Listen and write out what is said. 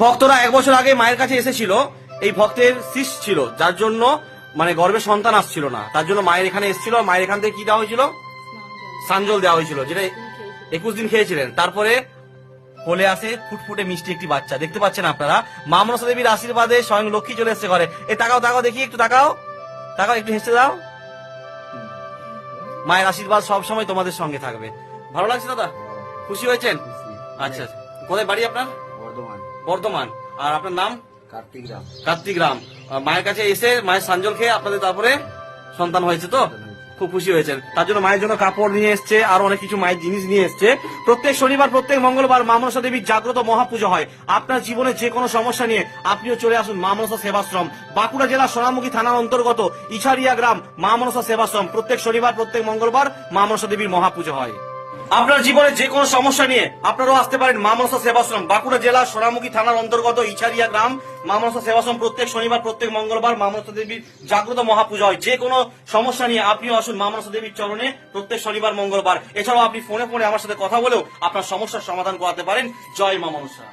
ভক্তরা 1 বছর আগে মায়ের কাছে এসেছিল, এই ভক্তের সিস্ট ছিল, যার জন্য মানে গর্ভে সন্তান আসছিল না, তার জন্য মায়ের এখানে এসেছিল। মায়ের এখান থেকে কি দেওয়া হয়েছিল? সানজল দেওয়া হয়েছিল, যেটা 21 দিন খেয়েছিলেন। তারপরে কোলে আসে ফুটফুটে মিষ্টি একটি বাচ্চা, দেখতে পাচ্ছেন আপনারা। মা মনসা দেবীর আশীর্বাদে স্বয়ং লক্ষ্মী চলে এসেছে ঘরে। এই তাকাও তাকাও দেখি, একটু তাকাও তাকাও, একটু হেসে দাও। মায়ের আশীর্বাদ সব সময় তোমাদের সঙ্গে থাকবে। ভালো লাগছে দাদা? খুশি হয়েছেন? আচ্ছা, কোথায় বাড়ি আপনার? বর্ধমান। বর্ধমান। আর আপনার নাম? কার্তিক রাম। কার্তিক রাম। মায়ের কাছে এসে মায়ের সাঞ্জল খেয়ে আপনাদের তারপরে সন্তান হয়েছে তো? খুব খুশি হয়েছেন। তার জন্য মায়ের জন্য কাপড় নিয়ে এসছে, আর অনেক কিছু মায়ের জিনিস নিয়ে এসছে। প্রত্যেক শনিবার প্রত্যেক মঙ্গলবার মা মনসা দেবীর জাগ্রত মহাপুজো হয়। আপনার জীবনে যে কোনো সমস্যা নিয়ে আপনিও চলে আসুন মা মনসা সেবাশ্রম, বাঁকুড়া জেলা সোনামুখী থানার অন্তর্গত ইছারিয়া গ্রাম মা মনসা সেবাশ্রম। প্রত্যেক শনিবার প্রত্যেক মঙ্গলবার মা মনসা দেবীর মহাপুজো হয়। আপনার জীবনে যে কোনো সমস্যা নিয়ে আপনারাও আসতে পারেন মা মনসা সেবাশ্রম, বাঁকুড়া জেলা সোনামুখী থানার অন্তর্গত ইছারিয়া গ্রাম মা মনসা সেবাশ্রম। প্রত্যেক শনিবার প্রত্যেক মঙ্গলবার মা মনসা দেবীর জাগ্রত মহাপূজা হয়। যে কোনো সমস্যা নিয়ে আপনিও আসুন মা মনসা দেবীর চরণে প্রত্যেক শনিবার মঙ্গলবার। এছাড়াও আপনি ফোনে ফোনে আমার সাথে কথা বলেও আপনার সমস্যার সমাধান করাতে পারেন। জয় মা মনসা।